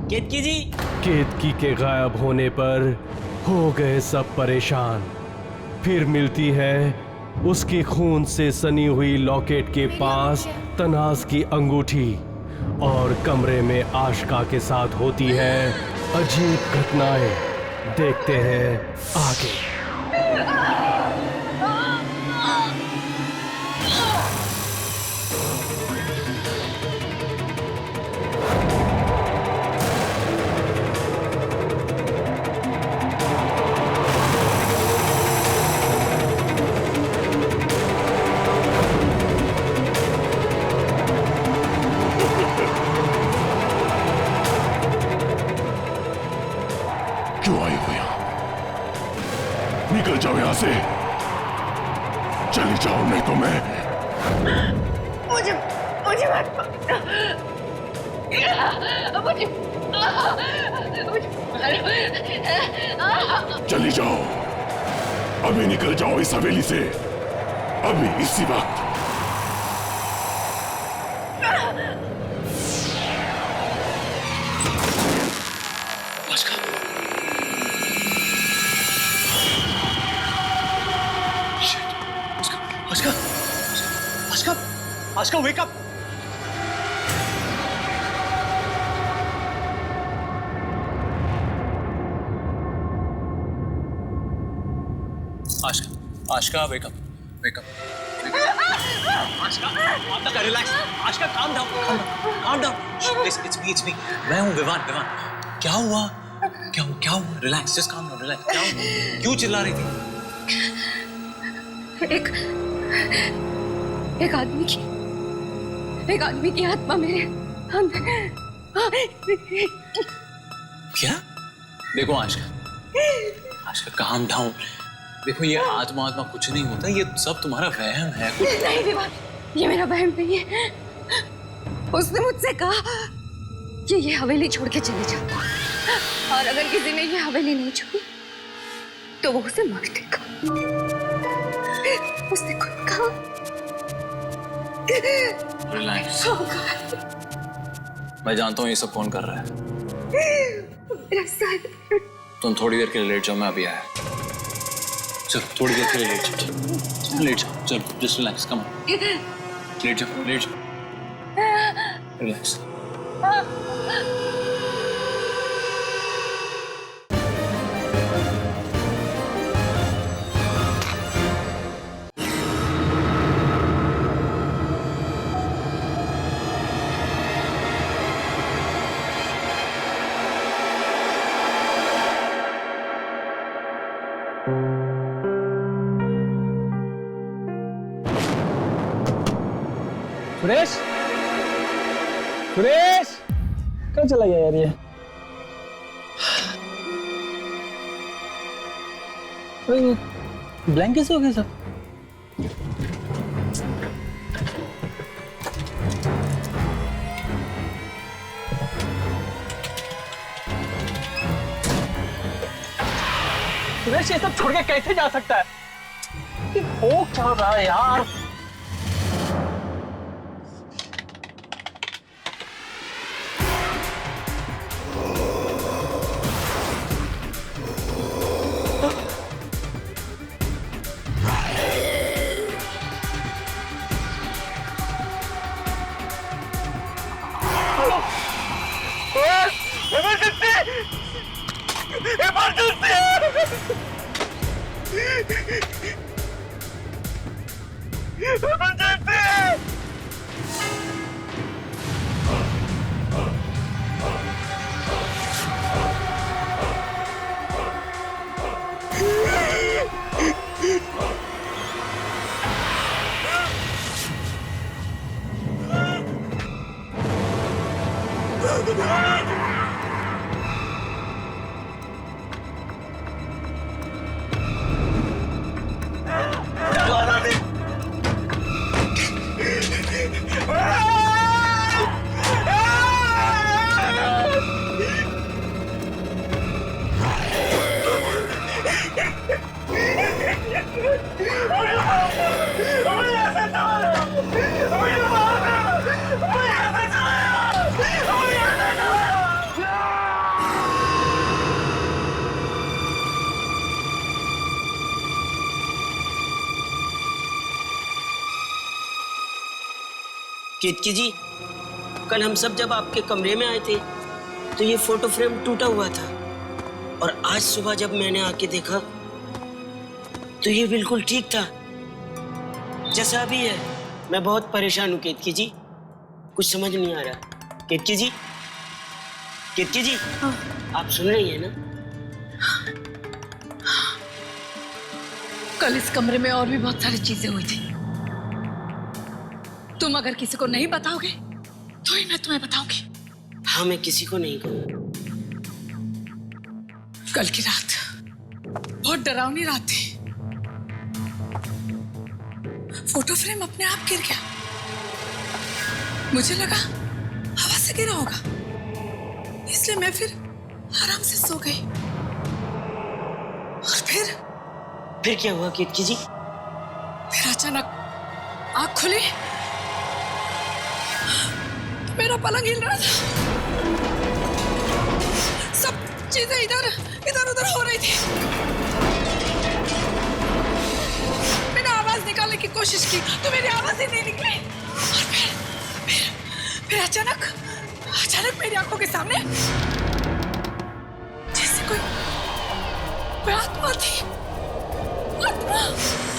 केतकी जी। केतकी के गायब होने पर हो गए सब परेशान। फिर मिलती है उसकी खून से सनी हुई लॉकेट के पास तनाज की अंगूठी और कमरे में आशिका के साथ होती है अजीब घटनाएं। देखते हैं आगे। क्यों आई हो यहां? निकल जाओ यहां से। चली जाओ नहीं तो मैं। मुझे मुझे मत मारो। मुझे चली जाओ, अभी निकल जाओ इस हवेली से, अभी इसी वक्त। Ashika wake up. Ashika wake up, wake up. Ashika relax. Ashika calm down. It's me. मैं हूँ विवान। क्या हुआ? Relax, just calm down, relax. क्या हुआ? क्यों चिल्ला रही थी? एक आदमी की आत्मा मेरे अंदर। क्या? देखो आशिका काम डाउन। देखो ये आत्मा कुछ नहीं होता, ये सब तुम्हारा वहम है। कुछ नहीं विवान, ये मेरा वहम नहीं है। उसने मुझसे कहा कि ये हवेली छोड़ के चले जाओ, और अगर किसी ने ये हवेली नहीं छोड़ी तो वो उसे मार देगा। उसने खुद कहा। रिलैक्स। मैं जानता हूँ ये सब कौन कर रहा है। मेरा सर। तुम थोड़ी देर के लिए लेट जाओ, मैं अभी आया। चलो थोड़ी देर के लिए लेट जाओ। चलो जस्ट रिलैक्स, कम लेट जाओ। रिलैक्स। सुरेश कहाँ चला गया यार ये? ब्लैंक कैसे हो गया सब? सुरेश ये सब छोड़ के कैसे जा सकता है? भूख चल रहा है यार। केतकी जी, कल हम सब जब आपके कमरे में आए थे तो ये फोटो फ्रेम टूटा हुआ था, और आज सुबह जब मैंने आके देखा तो ये बिल्कुल ठीक था जैसा अभी है। मैं बहुत परेशान हूँ केतकी जी, कुछ समझ नहीं आ रहा। केतकी जी, केतकी जी, आप सुन रही हैं ना? कल इस कमरे में और भी बहुत सारी चीजें हुई थी। तुम अगर किसी को नहीं बताओगे तो ही मैं तुम्हें बताऊंगी। हाँ, मैं किसी को नहीं कहूँगा। कल की रात बहुत डरावनी रात थी। फोटो फ्रेम अपने आप गिर गया। मुझे लगा हवा से गिरा होगा, इसलिए मैं फिर आराम से सो गई। और फिर क्या हुआ केतकी जी? फिर अचानक आँख खुली, मेरा पलंग हिल रहा था, सब चीजें इधर इधर उधर हो रही थी। मैंने आवाज निकालने की कोशिश की तो मेरी आवाज ही नहीं निकली। और फिर अचानक मेरी आंखों के सामने जैसे कोई आत्मा थी।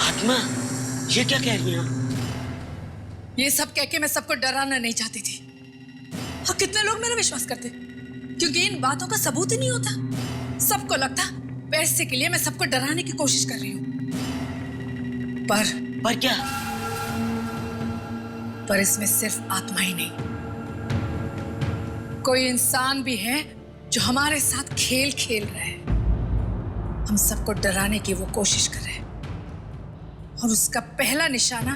आत्मा? ये क्या कह रही हैं आप? ये सब कह के मैं सबको डराना नहीं चाहती थी, और कितने लोग मेरा विश्वास करते, क्योंकि इन बातों का सबूत ही नहीं होता। सबको लगता पैसे के लिए मैं सबको डराने की कोशिश कर रही हूँ। पर क्या? पर इसमें सिर्फ आत्मा ही नहीं, कोई इंसान भी है जो हमारे साथ खेल खेल रहा है। हम सबको डराने की वो कोशिश कर रहे हैं, और उसका पहला निशाना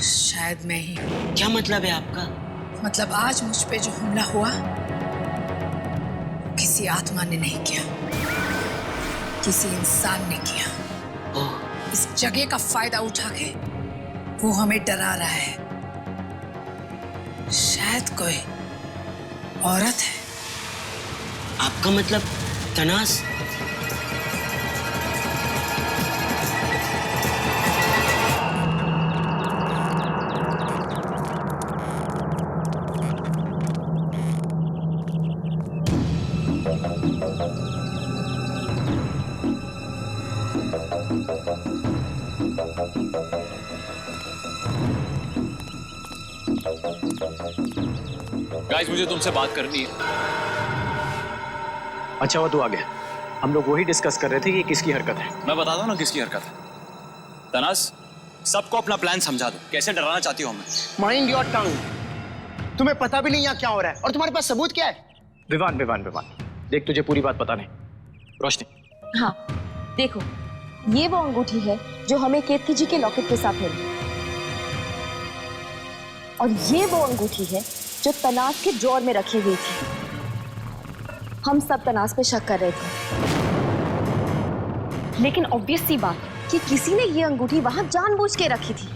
शायद मैं ही हूं। क्या मतलब है आपका? मतलब आज मुझ पे जो हमला हुआ किसी आत्मा ने नहीं किया, किसी इंसान ने किया। ओह, इस जगह का फायदा उठा के वो हमें डरा रहा है। शायद कोई औरत है। आपका मतलब तनास? गाइस, मुझे तुमसे बात करनी है। अच्छा हुआ तू आ गया। हम लोग वही डिस्कस कर रहे थे कि किसकी हरकत है। मैं बताता हूँ ना किसकी हरकत है। तनास, सबको अपना प्लान समझा दो, कैसे डराना चाहती हो हमें। Mind your tongue. तुम्हें पता भी नहीं यहाँ क्या हो रहा है, और तुम्हारे पास सबूत क्या है? विवान विवान विवान, देख तुझे पूरी बात पता नहीं। रोशनी। हाँ, देखो, ये वो अंगूठी है जो हमें केतकी जी के लॉकेट के साथ मिली, और ये वो अंगूठी है जो तनास के ड्रॉर में रखी हुई थी। हम सब तनास पे शक कर रहे थे, लेकिन ऑब्वियस सी बात कि किसी ने ये अंगूठी वहां जानबूझ के रखी थी।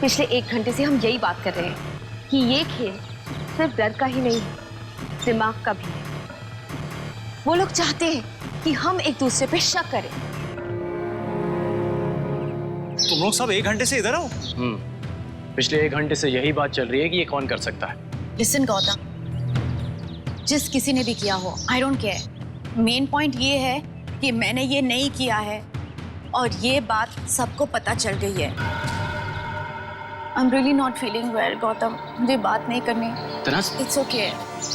पिछले 1 घंटे से हम यही बात कर रहे हैं कि ये खेल सिर्फ डर का ही नहीं है, दिमाग का भी है। वो लोग चाहते हैं कि हम एक दूसरे पे शक करें। तुम लोग सब 1 घंटे से इधर हो? पिछले 1 घंटे से यही बात चल रही है कि ये कौन कर सकता है। लिसन गौतम, जिस किसी ने भी किया हो, I don't care. Main point ये है कि मैंने ये नहीं किया है, और ये बात सबको पता चल गई है। I am really not feeling well Gautam, मुझे बात नहीं करनी। तनास, इट्स ओके,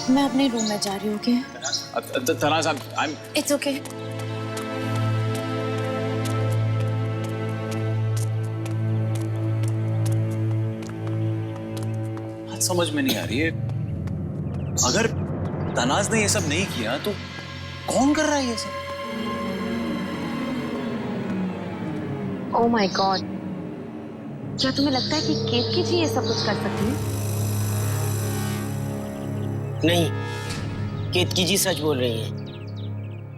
मैं अपने रूम में जा रही हूँ। ओके तनास, I'm इट्स ओके। समझ में नहीं आ रही है। अगर तनाज ने ये सब नहीं किया तो कौन कर रहा है ये सब? ओह माय गॉड, क्या तुम्हें लगता है कि केतकी जी ये सब कुछ कर सकती है? नहीं, केतकी जी सच बोल रही हैं।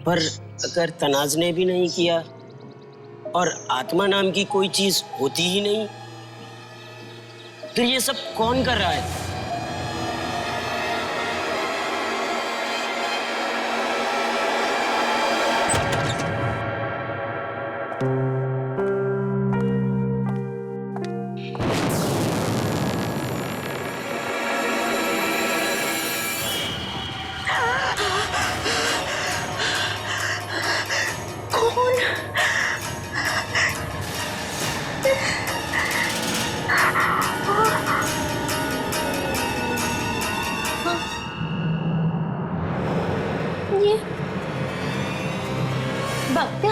पर अगर तनाज ने भी नहीं किया और आत्मा नाम की कोई चीज होती ही नहीं, फिर ये सब कौन कर रहा है? सत्या,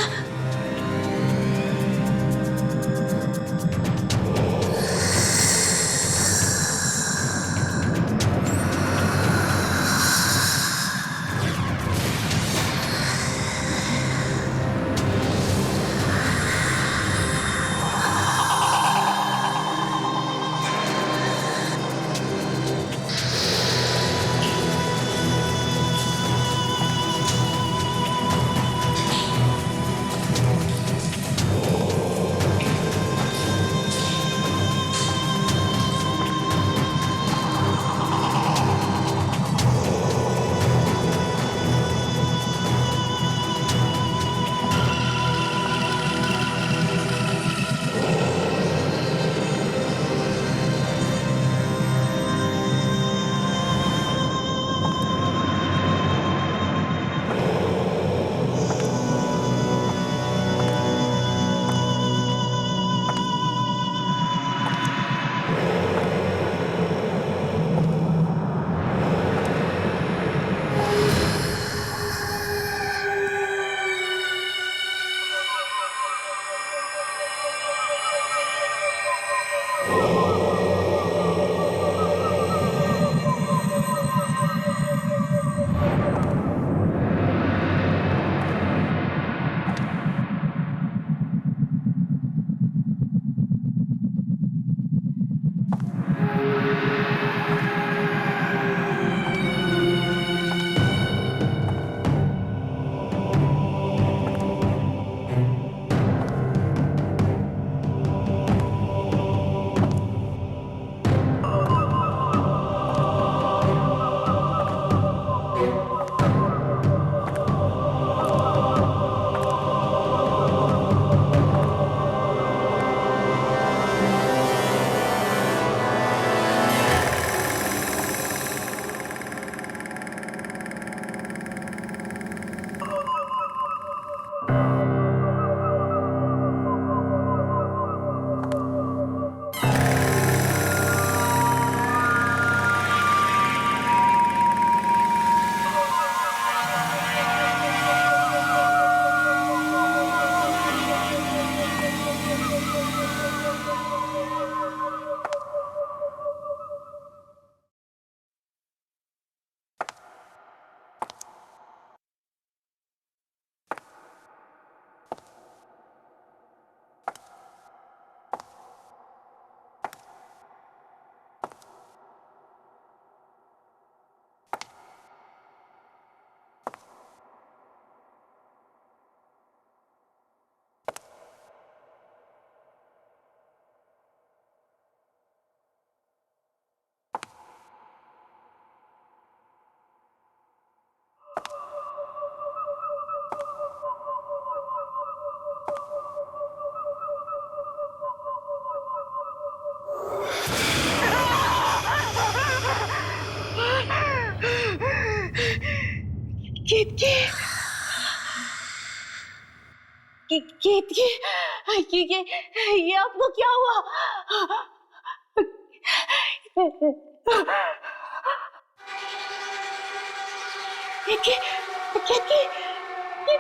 ये आपको क्या हुआ?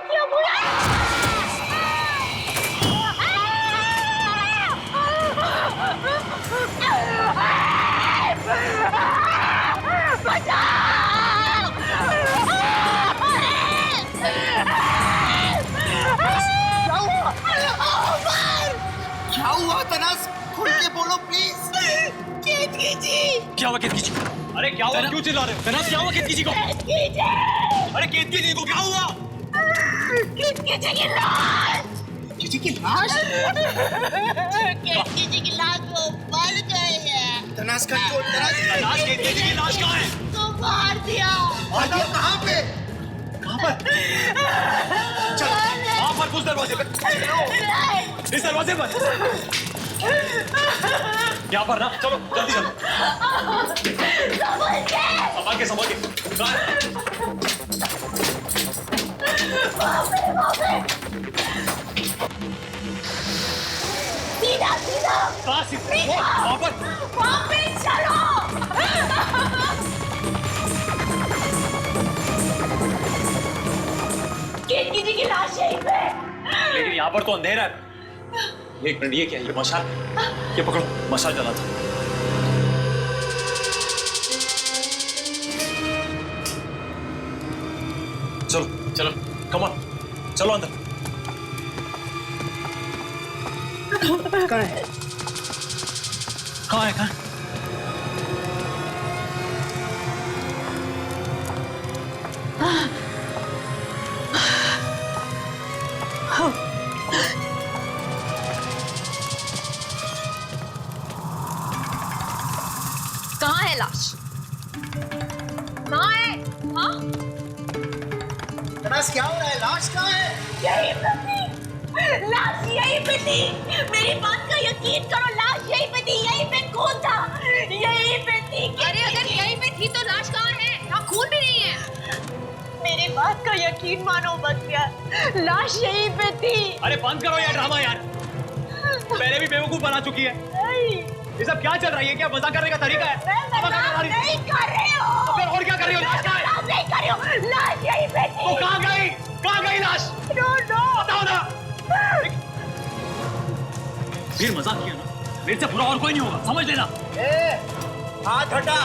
क्या बोला? क्या हुआ तनास? खुल के बोलो प्लीज। क्या हुआ केतकी जी? अरे क्या हुआ? क्यों चिल्ला रहे हो? तनास क्या हुआ केतकी जी को? अरे केतकी जी को क्या हुआ? केतकी जी की लाश? केतकी जी की लाश वो मर गए हैं। तनास कंट्रोल। तनास केतकी जी की लाश कहाँ है? तो मार दिया। कहाँ पे? कहाँ पर? चल वहाँ पर उस दरवाजे पे। इस दरवाजे पर। यहाँ पर ना, चलो जल्दी चलो। संभाल के संभाल के। सीधा सीधा कहाँ सीधा? वहाँ पर। वहाँ पे चलो। केतकी जी की लाश यहीं पे। यहाँ पर तो अंधेरा है। एक मिनट, ये क्या है? ये मशाल, ये पकड़ो, मशाल जला था। चलो चलो, कम ऑन, चलो अंदर। कहाँ है? कहाँ है? कहाँ है? कहाँ है लाश? कहाँ है? हाँ? तनास, क्या हो रहा है? लाश कहाँ है? यही पे थी, लाश यही पे थी। मेरी बात का यकीन करो, लाश यही पे थी, यही पे खून था, यही पे थी। अरे अगर यहीं पे थी तो लाश कहाँ है? यहाँ खून भी नहीं है। मेरी बात का यकीन मानो बस यार, लाश यही पे थी। अरे बंद करो यार ड्रामा यार, पहले भी बेवकूफ बना चुकी है। ये सब क्या चल रहा है? ये क्या मजाक करने का तरीका है? मैं मजाक नहीं कर रही हूँ। तो फिर और क्या कर रही हो? लाश कहाँ है? मजाक नहीं कर रही हूँ, लाश यही पे थी। तो कहाँ गई? कहाँ गई लाश? बताओ ना। फिर मजाक किया ना, मेरे से बुरा और कोई नहीं होगा, समझ लेना। हाथ हटा।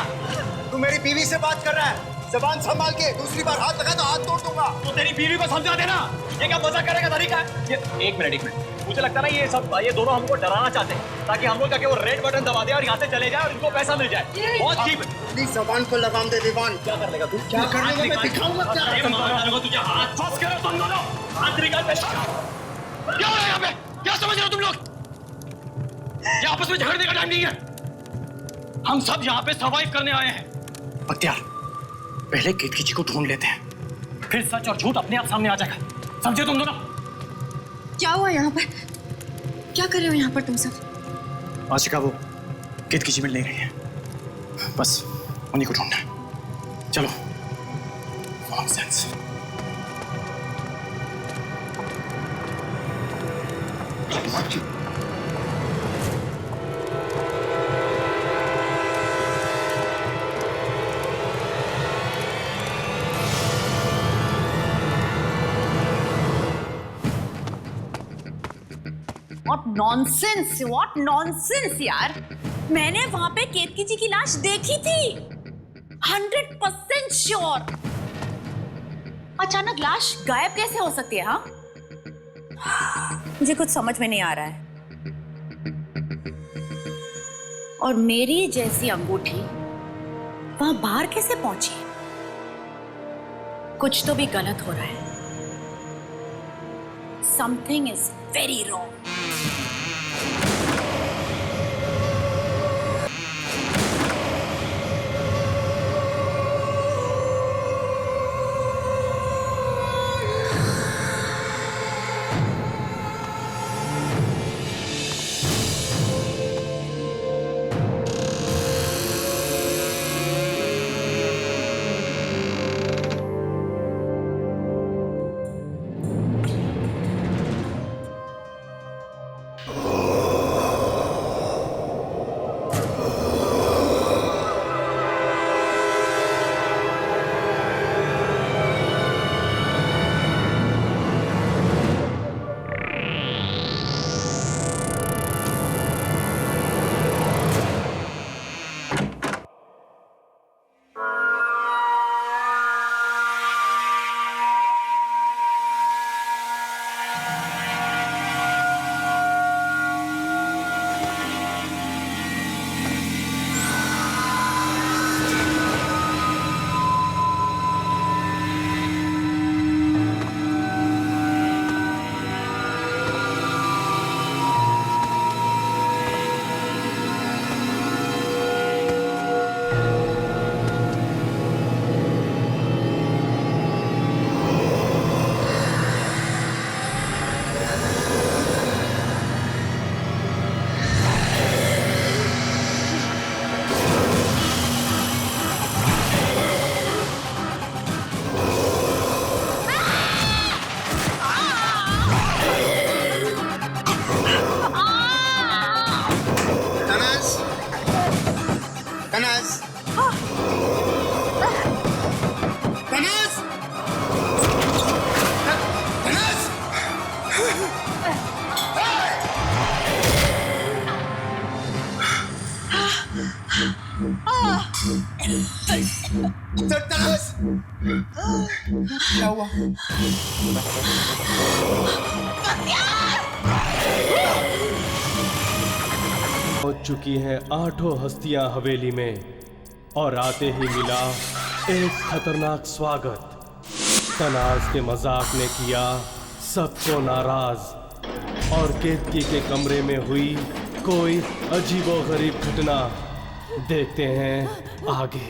तू मेरी बीवी से बात कर रहा है, जबान संभाल के। दूसरी बार हाथ लगा तो हाथ तोड़ दूंगा। तो तेरी बीवी को समझा देना, ये क्या मजाक करने का तरीका है? ये एक मिनट, मुझे लगता है ना ये दोनों हमको डराना चाहते हैं, ताकि हम लोग जाके वो रेड बटन दबा दे और यहाँ से चले जाए और इनको पैसा मिल जाए। बहुत चीप है। अपनी जबान को लगाम दे दीवान। क्या कर लेगा तू? क्या कर लेगा? मैं दिखाऊंगा क्या। अरे मार को तुझे हाथ फंस कर तुम दोनों हाथ निकाल पे। क्या हो रहा है यहाँ पे? क्या समझ रहे हो तुम लोग? ये आपस में झगड़ने का टाइम नहीं है। हम सब यहाँ पे सर्वाइव करने आए हैं। बख्तियार, पहले केतकी जी को ढूंढ लेते हैं, फिर सच और झूठ अपने आप सामने आ जाएगा, समझे तुम दोनों? क्या हुआ यहाँ पर? क्या कर रहे हो यहाँ पर तुम सब? आशिका, वो केतकी जी मिल नहीं रही है, बस उन्हीं को ढूंढना है। चलो। नॉनसेंस। व्हाट नॉनसेंस यार। मैंने वहां पे केतकी जी की लाश देखी थी, 100% श्योर। अचानक लाश गायब कैसे हो सकती है? हाँ, मुझे कुछ समझ में नहीं आ रहा है। और मेरी जैसी अंगूठी वहां बाहर कैसे पहुंची? कुछ तो भी गलत हो रहा है। Something is very wrong. क्या हुआ? पहुंच चुकी हैं 8 हस्तियां हवेली में और आते ही मिला एक खतरनाक स्वागत। तनाज के मजाक ने किया सबको नाराज और केतकी के कमरे में हुई कोई अजीबोगरीब घटना। देखते हैं आगे।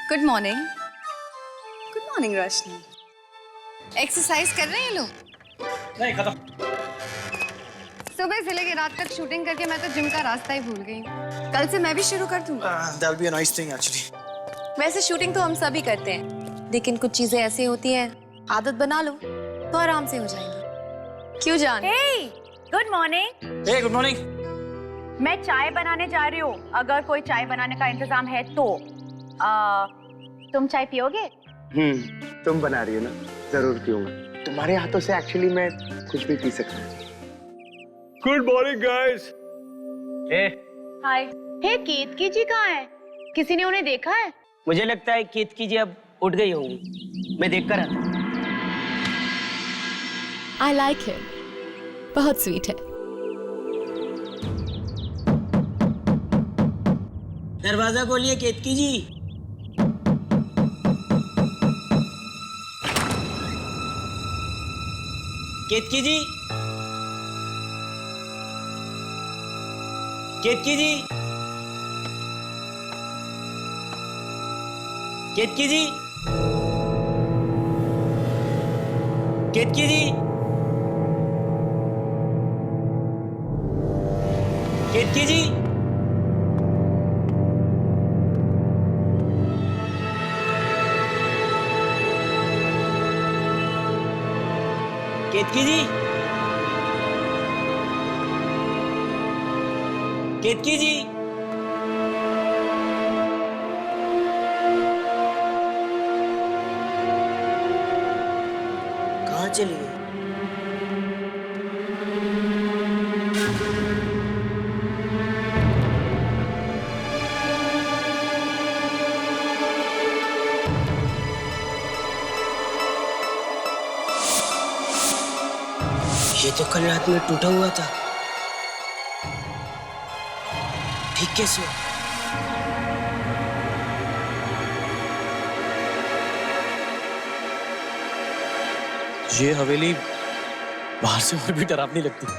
Good morning. गुड मॉर्निंग रोशनी। एक्सरसाइज कर रहे हैं ये लोग? नहीं, खत्म। सुबह से लेके रात तक शूटिंग करके मैं तो जिम का रास्ता ही भूल गई। कल से मैं भी शुरू कर दूंगा। That'll be a nice thing actually. वैसे शूटिंग तो हम सभी करते हैं, लेकिन कुछ चीजें ऐसी होती हैं, आदत बना लो तो आराम से हो जाएंगी। क्यों जान? Hey, good morning. Hey, good morning. मैं चाय बनाने जा रही हूँ। अगर कोई चाय बनाने का इंतजाम है तो तुम चाय पियोगे? तुम बना रही हो ना, जरूर पीऊंगा। तुम्हारे हाथों से एक्चुअली मैं कुछ भी पी सकता हूँ। Good morning guys. Hi. Hey, Ketki ji कहाँ है? किसी ने उन्हें देखा है? मुझे लगता है केतकी जी अब उठ गई होंगी। मैं देखकर आता हूँ। आई लाइक हिम, बहुत स्वीट है। दरवाजा खोलिए केतकी जी। केतकी जी, केतकी जी, केतकी जी, केतकी जी, केतकी जी, केतकी जी, केतकी जी, कहाँ चली गई? ये तो कल रात में टूटा हुआ था। ठीक कैसे? ये हवेली बाहर से और भी डरावनी लगती है।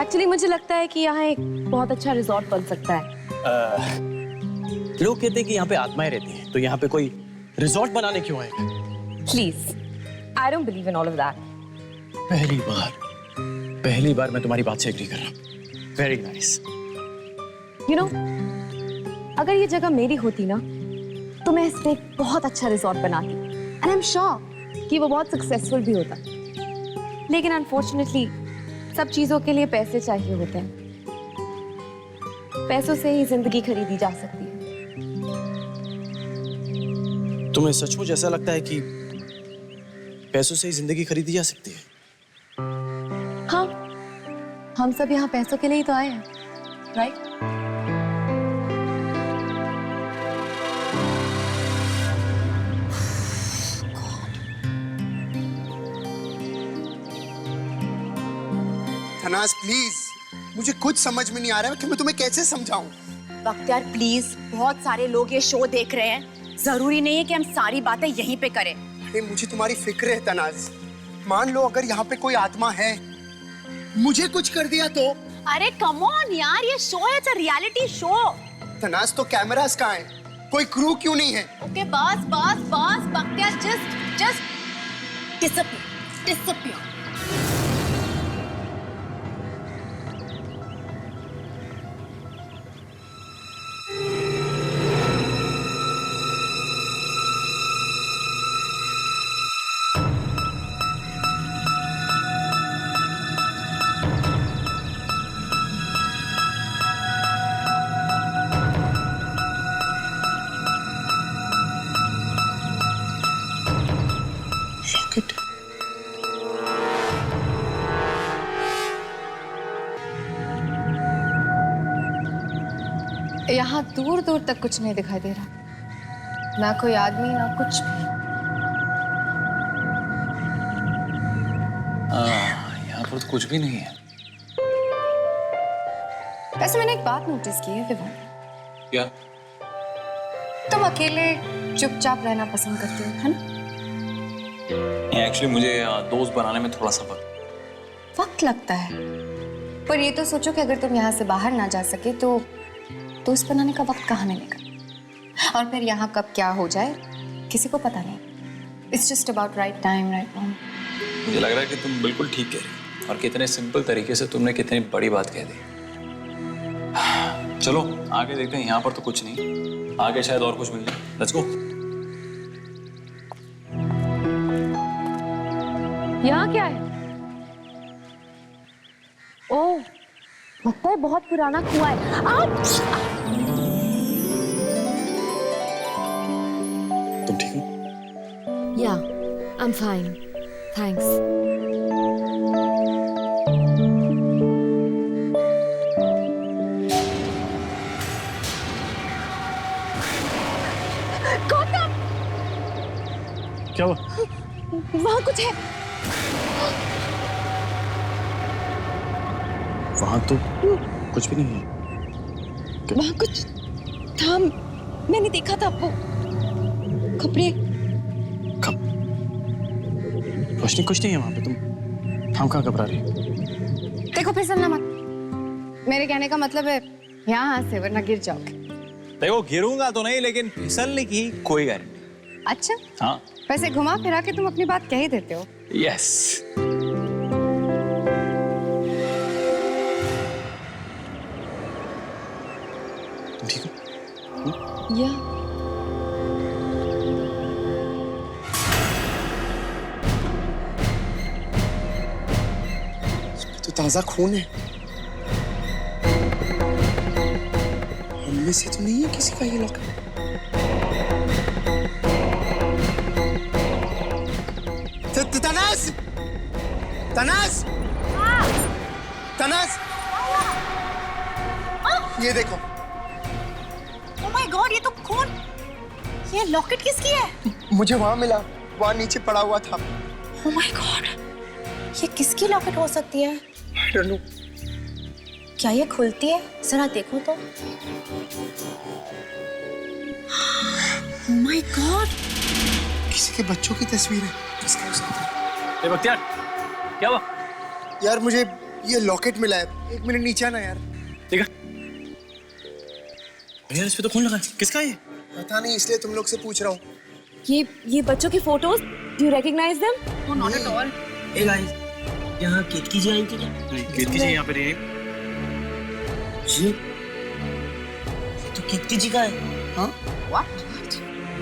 एक्चुअली मुझे लगता है कि यहाँ एक बहुत अच्छा रिजॉर्ट बन सकता है। लोग कहते हैं कि यहाँ पे आत्माएं रहती हैं, तो यहाँ पे कोई रिजॉर्ट बनाने क्यों आएगा? Please, I don't believe in all of that. पहली बार मैं तुम्हारी बात से एग्री कर रहा हूँ। Very nice. यू नो, अगर ये जगह मेरी होती ना तो मैं इस पे एक बहुत अच्छा रिजॉर्ट बनाती एंड आई एम श्योर कि वो बहुत सक्सेसफुल भी होता। लेकिन अनफॉर्चुनेटली सब चीजों के लिए पैसे चाहिए होते हैं। पैसों से ही जिंदगी खरीदी जा सकती है। तुम्हें सचमुच ऐसा लगता है कि पैसों से ही जिंदगी खरीदी जा सकती है? हाँ, हम सब यहाँ पैसों के लिए ही तो आए हैं, राइट? तनाज प्लीज, मुझे कुछ समझ में नहीं आ रहा है कि मैं तुम्हें कैसे समझाऊं। बख्तियार प्लीज, बहुत सारे लोग ये शो देख रहे हैं। जरूरी नहीं है कि हम सारी बातें यहीं पे करें। अरे मुझे तुम्हारी फिक्र है तनाज। मान लो अगर यहाँ पे कोई आत्मा है, मुझे कुछ कर दिया तो? अरे कम ऑन यार, ये शो है, it's a reality show. Tanaz तो कैमरास कहाँ हैं? कोई क्रू क्यों नहीं है? ओके बस बस बस बख्तियार, जस्ट डिसअपियर। यहाँ दूर दूर तक कुछ नहीं दिखाई दे रहा, ना कोई आदमी ना कुछ भी। यहाँ पर तो कुछ भी नहीं है। वैसे मैंने एक बात नोटिस की है विवान। क्या? तुम अकेले चुपचाप रहना पसंद करते हो, है ना? एक्चुअली मुझे दोस्त बनाने में थोड़ा सा वक्त लगता है, पर ये तो सोचो कि अगर तुम यहाँ से बाहर ना जा सके तो दोस्त बनाने का वक्त कहाँ मिलेगा? और फिर यहाँ कब क्या हो जाए किसी को पता नहीं। It's just about right time, right moment. मुझे लग रहा है कि तुम बिल्कुल ठीक कह रही हो और कितने सिंपल तरीके से तुमने कितनी बड़ी बात कह दी। चलो आगे देखते हैं। यहाँ पर तो कुछ नहीं, आगे शायद और कुछ मिल जाए। Let's go. यहाँ क्या है? ओह, लगता है बहुत पुराना कुआं है। तुम ठीक हो? या, I am fine, thanks. Gautam, क्या हुआ? वहाँ कुछ है। वहां तो कुछ भी नहीं है। वहाँ कुछ था, मैंने देखा था वो कपड़े। रोशनी कुछ नहीं है वहां पे, तुम कहाँ घबरा रही हो? देखो फिसलना मत, मेरे कहने का मतलब है यहाँ से, वरना गिर जाओगे। देखो गिरूंगा तो नहीं, लेकिन फिसलने की कोई गारंटी। अच्छा, हाँ। वैसे घुमा फिरा के तुम अपनी बात कह ही देते हो। यस। तुम ठीक हो? या तो ताजा खून है, उनमें से तो नहीं है किसी का ये लॉकेट। तनास, तनास, तनास, ये देखो। ओह माय गॉड, ये तो खून। ये लॉकेट किसकी है? मुझे वहां मिला, वहां नीचे पड़ा हुआ था। ओह माय गॉड, ये किसकी लॉकेट हो सकती है? I don't know. क्या ये खुलती है? जरा देखो तो। ओह माय गॉड, किसी के बच्चों की तस्वीर है। किसका हो सकता है? बख्तियार, क्या हुआ? यार मुझे ये लॉकेट मिला है। एक मिनट नीचे आना यार। ठीक है। यार इस पे तो खून लगा है, किसका है ये? पता नहीं, इसलिए तुम लोग से पूछ रहा हूँ। ये बच्चों की photos, do you recognise them? Not at all. Hey guys, यहाँ केतकी जी आई थी क्या? नहीं, केतकी जी यहाँ पे नहीं है। जी, ये तो केतकी जी का है। हाँ? व्हाट?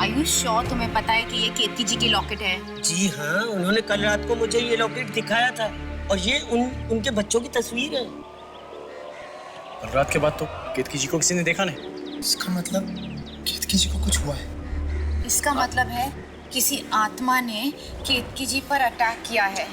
आर यू श्योर तुम्हें पता है कि ये केतकी जी की लॉकेट है? जी हाँ, उन्होंने कल रात को मुझे ये लॉकेट दिखाया था और ये उनके बच्चों की तस्वीर है। कल रात के बाद तो केतकी जी को किसी ने देखा नहीं। इसका मतलब केतकी जी को कुछ हुआ है। इसका मतलब है किसी आत्मा ने केतकी जी पर अटैक किया है।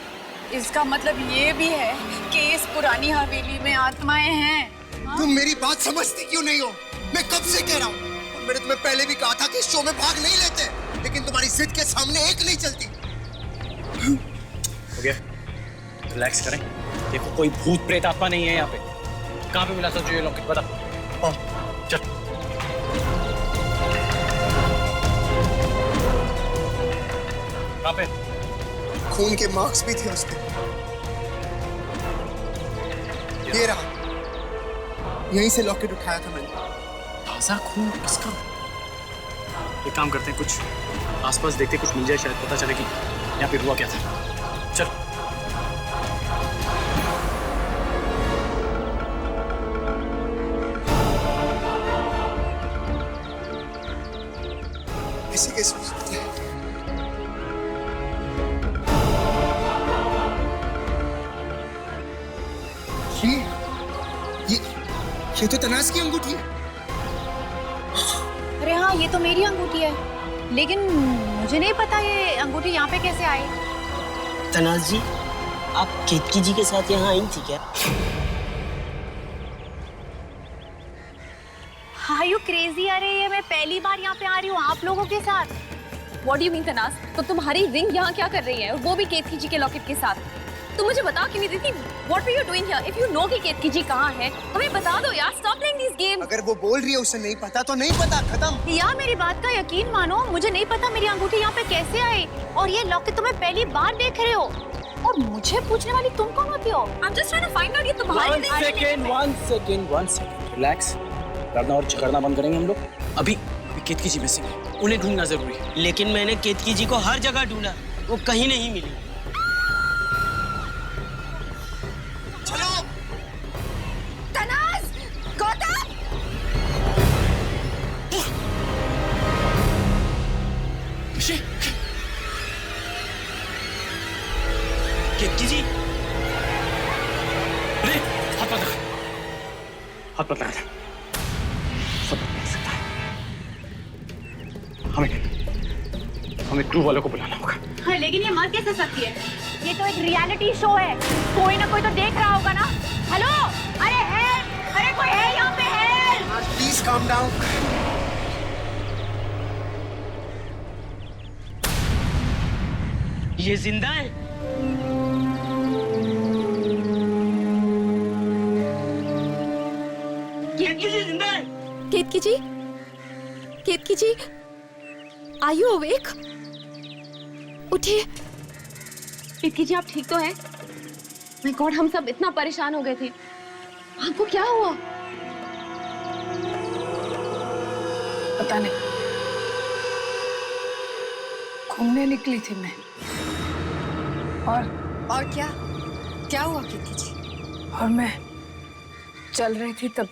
इसका मतलब ये भी है कि इस पुरानी हवेली में आत्माएं हैं। तुम मेरी बात समझती क्यों नहीं हो? मैं कब से कह रहा हूँ, और मैंने तुम्हें पहले भी कहा था कि इस शो में भाग नहीं लेते, लेकिन तुम्हारी जिद के सामने एक नहीं चलती। हो गया, रिलैक्स करें। देखो कोई भूत प्रेत आत्मा नहीं है यहाँ पे। कहाँ पे मिला सर ये लॉकेट, बता। चल। कहाँ पे? खून के मार्क्स भी थे उस पे। ये रहा, यहीं से लॉकेट उठाया था मैंने। ताजा खून किसका? एक काम करते हैं, कुछ आसपास देखते, कुछ मिल जाए, शायद पता चले कि यहाँ पे हुआ क्या था। चल। ऐसे कैसे हो सकता है? ये तो तनास की अंगूठी है। अरे हाँ, ये तो मेरी अंगूठी है, लेकिन मुझे नहीं पता ये अंगूठी यहाँ पे कैसे आई। तनाज जी, आप केतकी जी के साथ यहाँ आई थी क्या? Are you crazy? अरे ये मैं पहली बार यहाँ पे आ रही हूँ आप लोगों के साथ। What do you mean तनाज़? तो तुम्हारी रिंग यहाँ क्या कर रही है और वो भी केतकी जी के लॉकेट के साथ? तुम मुझे बता क्यों नहीं देती? What were you doing here? If you know कि केतकी जी कहाँ है, हमें बता दो यार। Stop playing these games. अगर वो बोल रही है उसे नहीं पता तो नहीं पता, खत्म। यार मेरी बात का यकीन मानो, मुझे नहीं पता मेरी अंगूठी यहाँ पे कैसे आई और ये लॉकेट तुम्हें पहली बार देख रहे हो और मुझे पूछने वाली तुम कौन होती हो? I'm just trying to find out ये तुम्हारी one second, relax. लड़ना और झगड़ना बंद करेंगे हम लोग। अभी केतकी जी मिसिंग है, उन्हें ढूंढना जरूरी है। लेकिन मैंने केतकी जी को हर जगह ढूंढा, वो कहीं नहीं मिली। चलो। तनाज़, गौतम। केतकी जी, अरे हाथ मत लगा, हाथ मत लगा। सब मिल सकता है। हमें क्रू वालों को बुलाना होगा। हाँ, लेकिन ये मर कैसे सकती है? ये तो एक रियलिटी शो है, कोई ना कोई तो देख रहा होगा ना। हेलो, अरे हेल्प, अरे कोई है यहाँ पे? Help, please calm down. ये जिंदा है? केतकी जी जिंदा है? केतकी जी, केतकी जी, are you awake? उठिए। केतकी जी आप ठीक तो हैं? My God, हम सब इतना परेशान हो गए थे। आपको क्या हुआ? पता नहीं, घूमने निकली थी मैं और क्या हुआ केतकी जी? और मैं चल रही थी तब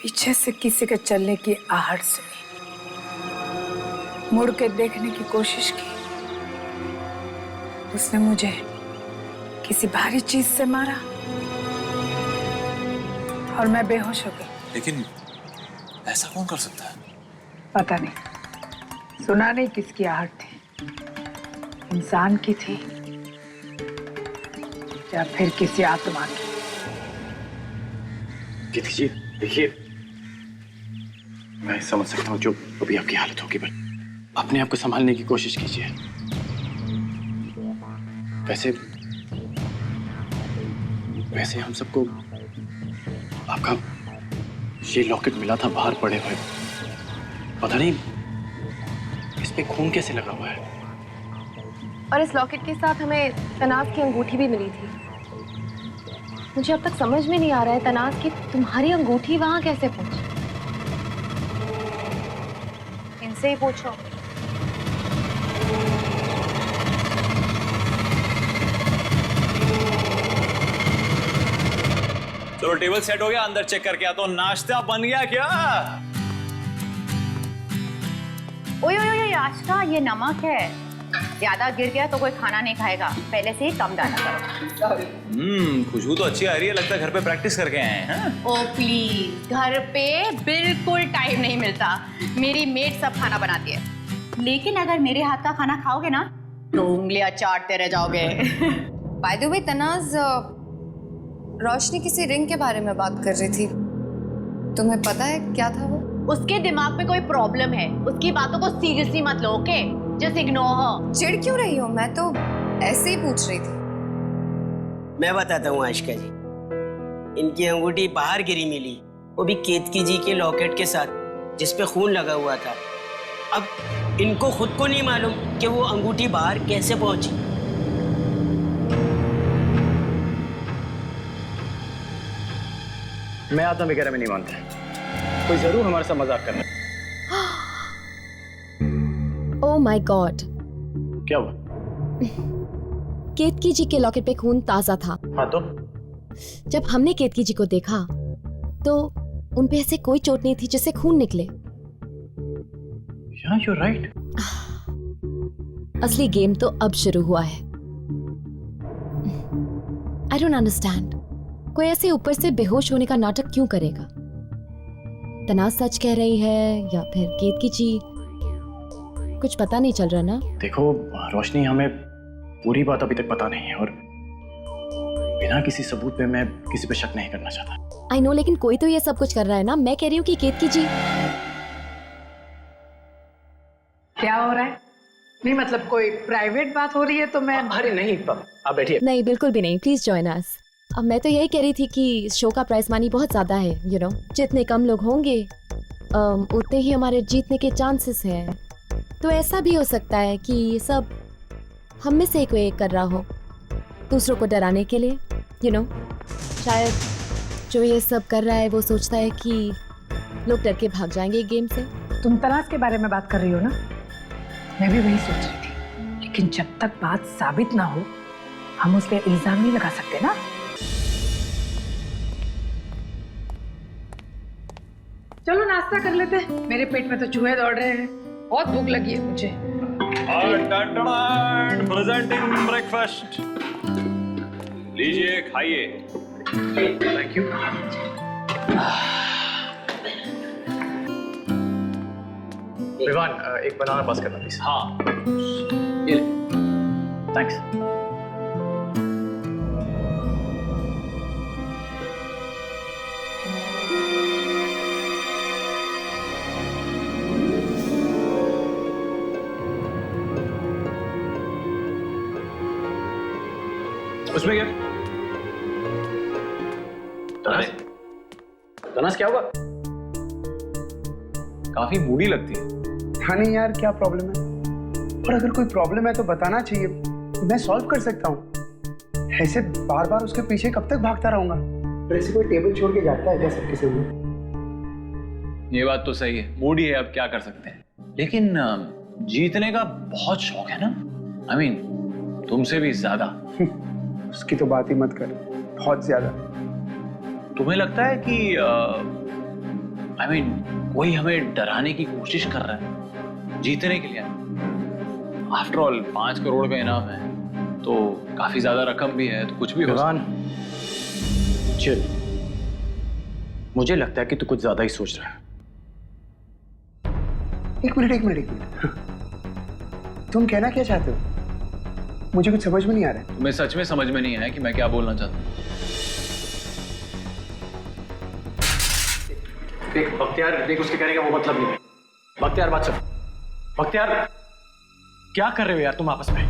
पीछे से किसी के चलने की आहट सुनी। मुड़ के देखने की कोशिश की, उसने मुझे किसी भारी चीज से मारा और मैं बेहोश हो गई। लेकिन ऐसा कौन कर सकता है? पता नहीं, सुना नहीं किसकी आहट थी, इंसान की थी या फिर किसी आत्मा की। केतकी जी देखिए, मैं समझ सकता हूँ जो अभी आपकी हालत होगी, पर अपने आप को संभालने की कोशिश कीजिए। वैसे हम सबको आपका ये लॉकेट मिला था बाहर पड़े हुए, पता नहीं इस पे खून कैसे लगा हुआ है। और इस लॉकेट के साथ हमें तनाज़ की अंगूठी भी मिली थी। मुझे अब तक समझ में नहीं आ रहा है तनाज़ की तुम्हारी अंगूठी वहां कैसे पहुंची। इनसे ही पूछो। चलो टेबल सेट हो गया, अंदर चेक करके आता हूँ। नाश्ता बन गया क्या? ओए ओए ओए आशका, ये नमक है, ज्यादा गिर गया तो कोई खाना नहीं खाएगा, पहले से ही कम डाला करो। खुशबू तो अच्छी आ रही है, लगता है घर पे प्रैक्टिस करके आए हैं। ओ प्लीज, घर पे बिल्कुल टाइम नहीं मिलता, मेरी मेड सब खाना बनाती है, लेकिन अगर मेरे हाथ का खाना खाओगे ना तो उंगलियां चाटते रह जाओगे। बाय द वे तनाज़, रोशनी किसी रिंग के बारे में बात कर रही थी, तुम्हें पता है क्या था वो? उसके दिमाग में कोई प्रॉब्लम है, उसकी बातों को सीरियसली मत लो, ओके? Just ignore her. चिढ़ क्यों रही हो? मैं तो ऐसे ही पूछ रही थी। मैं बताता हूँ आशिका जी, इनकी अंगूठी बाहर गिरी मिली, वो भी केतकी जी के लॉकेट के साथ जिसपे खून लगा हुआ था। अब इनको खुद को नहीं मालूम कि वो अंगूठी बाहर कैसे पहुंची। मैं आत्मा वगैरह में नहीं मानता, कोई जरूर हमारे साथ मजाक कर रहा है। ओह माय गॉड, क्या हुआ? केतकी जी के लॉकेट पे खून ताजा था। हाँ तो? जब हमने केतकी जी को देखा तो उन पे ऐसे कोई चोट नहीं थी जिससे खून निकले। Yeah, you're right. असली गेम तो अब शुरू हुआ है। I don't understand. कोई ऐसे ऊपर से बेहोश होने का नाटक क्यों करेगा? तनाज़ सच कह रही है या फिर केतकी जी? कुछ पता नहीं चल रहा ना। देखो रोशनी, हमें पूरी बात अभी तक पता नहीं है और बिना किसी सबूत पे मैं किसी पे शक नहीं करना चाहता। आई नो, लेकिन कोई तो ये सब कुछ कर रहा है ना। मैं कह रही हूँ कि केतकी जी। क्या हो रहा है? नहीं मतलब कोई प्राइवेट बात हो रही है तो मैं। अरे नहीं, आप बैठिए। नहीं, बिल्कुल भी नहीं, प्लीज जॉइन अस। अब मैं तो यही कह रही थी कि इस शो का प्राइस मनी बहुत ज्यादा है, यू नो। जितने कम लोग होंगे उतने ही हमारे जीतने के चांसेस हैं। तो ऐसा भी हो सकता है कि ये सब हम में से कोई एक कर रहा हो, दूसरों को डराने के लिए, यू नो। शायद जो ये सब कर रहा है वो सोचता है कि लोग डर के भाग जाएंगे गेम से। तुम तनाज के बारे में बात कर रही हो ना? मैं भी वही सोच रही थी, लेकिन जब तक बात साबित ना हो हम उस पर इल्जाम नहीं लगा सकते ना। चलो नाश्ता कर लेते हैं, मेरे पेट में तो चूहे दौड़ रहे हैं, बहुत भूख लगी है मुझे। प्रेजेंटिंग ब्रेकफास्ट, लीजिए खाइए। Thank you. विवान, एक बनाना पास करना प्लीज। हाँ, ये थैंक्स। उसमें क्या? तनास क्या हुआ? काफी मूडी लगती है। हाँ नहीं यार, क्या प्रॉब्लम है? और अगर कोई प्रॉब्लम है तो बताना चाहिए, मैं सॉल्व कर सकता हूँ। ऐसे बार बार उसके पीछे कब तक भागता रहूंगा? और ऐसे कोई टेबल छोड़ के जाता है क्या सबके सामने? ये बात तो सही है, मूडी है, अब क्या कर सकते हैं। लेकिन जीतने का बहुत शौक है ना, I mean, तुमसे भी ज्यादा। उसकी तो बात ही मत कर, बहुत ज्यादा। तुम्हें लगता है कि I mean, कोई हमें डराने की कोशिश कर रहा है जीतने के लिए? आफ्टर ऑल 5 करोड़ का इनाम है, तो काफी ज्यादा रकम भी है, तो कुछ भी हो सकता है। चिल, मुझे लगता है कि तू कुछ ज्यादा ही सोच रहा है। एक मिनट। तुम कहना क्या चाहते हो? मुझे कुछ समझ में नहीं आ रहा है। तुम्हें सच में समझ में नहीं आया कि मैं क्या बोलना चाहता हूँ? देख बख्तियार, देख उसके कहने का वो मतलब नहीं है। बख्तियार बात सुन। बख्तियार, क्या कर रहे हो यार तुम आपस में?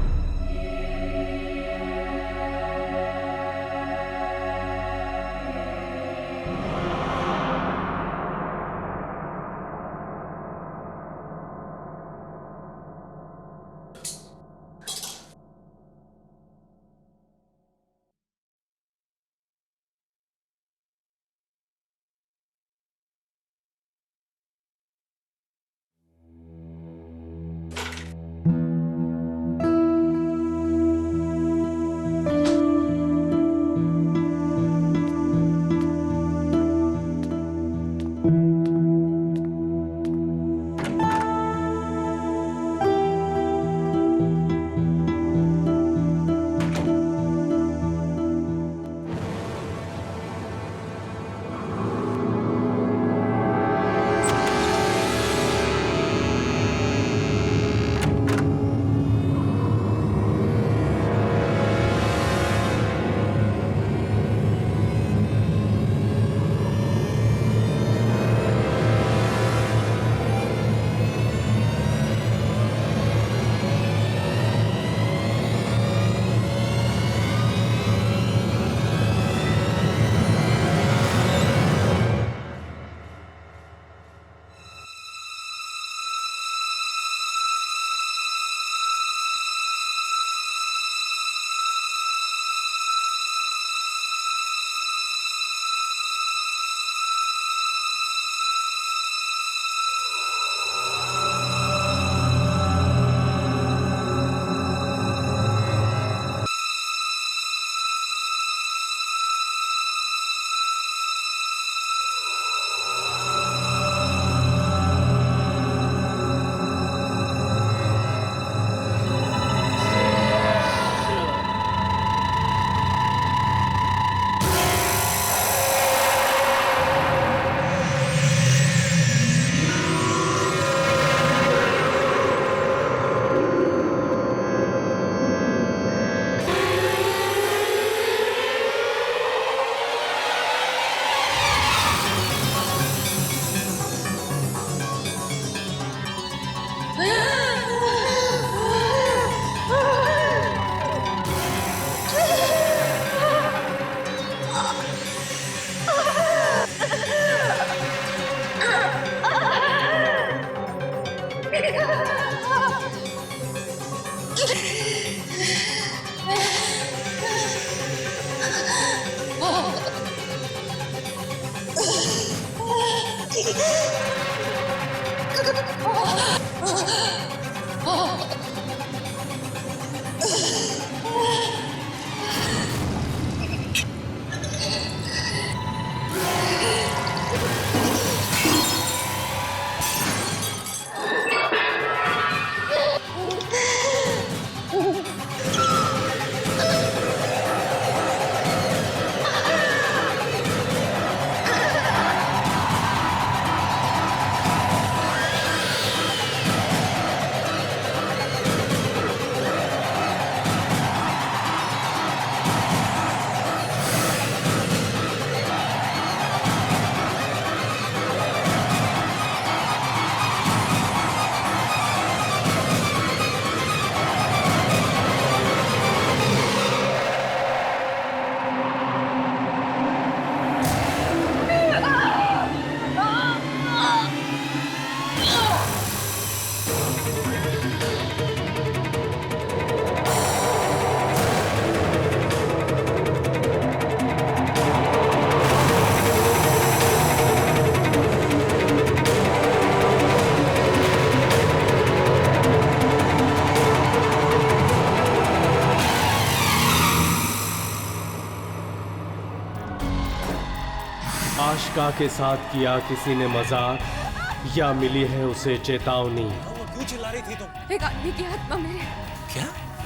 आशिका के साथ किया किसी ने मजाक या मिली है उसे चेतावनी? क्यों चिल्ला रही थी तुम? एक आदमी की आत्मा मेरे। क्या?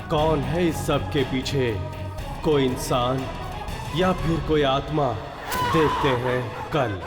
कौन है इस सब के पीछे? कोई इंसान या फिर कोई आत्मा? देखते हैं कल।